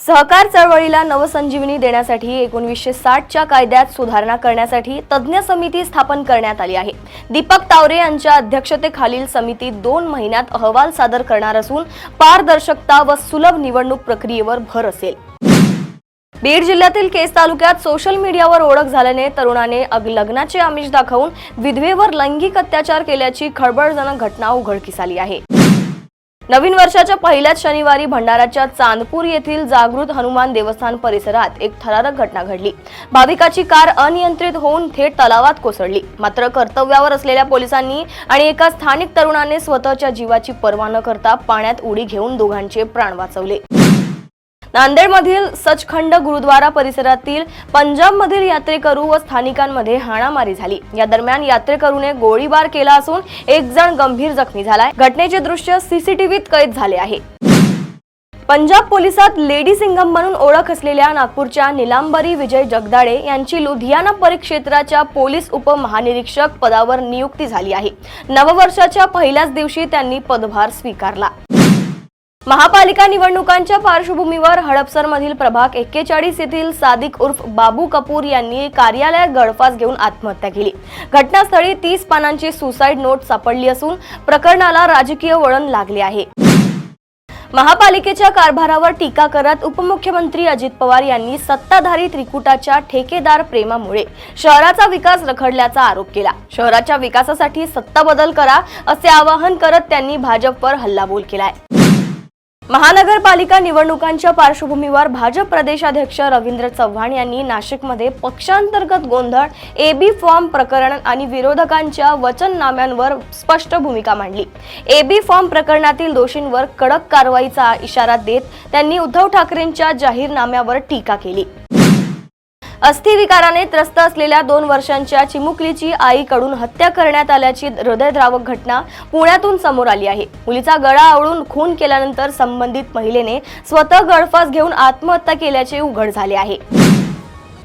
सहकार चळवळीला नवसंजीवनी देण्यासाठी 1960च्या कायद्यात सुधारणा करण्यासाठी तज्ञ समिती स्थापन करण्यात आली आहे। दीपक तावरे यांच्या अध्यक्षतेखालील समिती 2 महिन्यात अहवाल सादर करणार असून पारदर्शकता व सुलभ निवडणूक प्रक्रियेवर भर असेल। बीड जिल्ह्यातील केस तालुक्यात सोशल मीडियावर ओळख झाल्याने तरुणाने लग्नाचे आमिष दाखवून विधवेवर लैंगिक अत्याचार केल्याची खळबळजनक घटना उघडकीस आली आहे। नवीन वर्षाच्या पहिल्याच शनिवारी भंडाराच्या चांदपूर येथील जागृत हनुमान देवस्थान परिसरात एक थरारक घटना घडली। भाविकाची कार अनियंत्रित होऊन थेट तलावात कोसळली। मात्र कर्तव्यावर असलेल्या पोलिसांनी आणि एका स्थानिक तरुणाने स्वतःच्या जीवाची पर्वा न करता पाण्यात उडी घेऊन दोघांचे प्राण वाचवले। नांदेडमधील सचखंड गुरुद्वारा परिसरातील पंजाबमधील यात्रेकरू व स्थानिकांमध्ये हाणामारी झाली। या दरम्यान यात्रेकरूने गोळीबार केला असून एक जण गंभीर जखमी झालाय। घटनेचे दृश्य सीसीटीव्हीत कैद झाले आहे। पंजाब पोलिसात लेडी सिंघम म्हणून ओळख असलेल्या नागपूरच्या निलांबरी विजय जगदाळे यांची लुधियाना परिक्षेत्राच्या पोलीस उपमहानिरीक्षक पदावर नियुक्ती झाली आहे। नववर्षाच्या पहिल्याच दिवशी त्यांनी पदभार स्वीकारला। महापालिका निवडणुकांच्या पार्श्वभूमीवर हडपसरमधील प्रभाग 41 येथील सादिक उर्फ बाबू कपूर यांनी कार्यालयात गळफास घेऊन आत्महत्या केली। घटनास्थळी 30 पानांची सुसाईड नोट सापडली असून प्रकरणाला राजकीय वळण लागले आहे। महापालिकेच्या कारभारावर टीका करत उपमुख्यमंत्री अजित पवार यांनी सत्ताधारी त्रिकुटाच्या ठेकेदार प्रेमामुळे शहराचा विकास रखडल्याचा आरोप केला। शहराच्या विकासासाठी सत्ता बदल करा असे आवाहन करत त्यांनी भाजपवर हल्लाबोल केलाय। महानगरपालिका निवडणुकांच्या पार्श्वभूमीवर भाजप प्रदेशाध्यक्ष रवींद्र चव्हाण यांनी नाशिकमध्ये पक्षांतर्गत गोंधळ, एबी फॉर्म प्रकरण आणि विरोधकांच्या वचननाम्यांवर स्पष्ट भूमिका मांडली। एबी फॉर्म प्रकरणातील दोषींवर कडक कारवाईचा इशारा देत त्यांनी उद्धव ठाकरेंच्या जाहीरनाम्यावर टीका केली। अस्थिविकाराने त्रस्त असलेल्या 2 वर्षांच्या चिमुकलीची आईकडून हत्या करण्यात आल्याची हृदयद्रावक घटना पुण्यातून समोर आली आहे। मुलीचा गळा आवळून खून केल्यानंतर संबंधित महिलेने स्वतः गळफास घेऊन आत्महत्या केल्याचे उघड झाले आहे।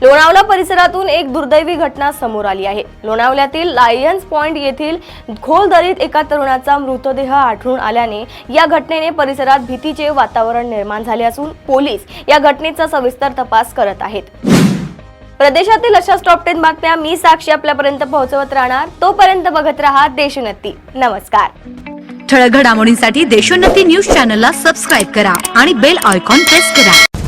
लोणावळा परिसरातून एक दुर्दैवी घटना समोर आली आहे। लोणावळ्यातील लायन्स पॉइंट येथील खोल दरीत एका तरुणाचा मृतदेह आढळून आल्याने या घटनेने परिसरात भीतीचे वातावरण निर्माण झाले असून पोलीस या घटनेचा सविस्तर तपास करत आहेत। प्रदेशातील अशाच टॉप 10 बातम्या मी साक्षी आपल्यापर्यंत पोहोचवत राहणार। तोपर्यंत बघत रहा देशोन्नती। नमस्कार। ठळक घडामोडींसाठी देशोन्नती न्यूज चॅनलला सबस्क्राइब करा आणि बेल आयकॉन प्रेस करा।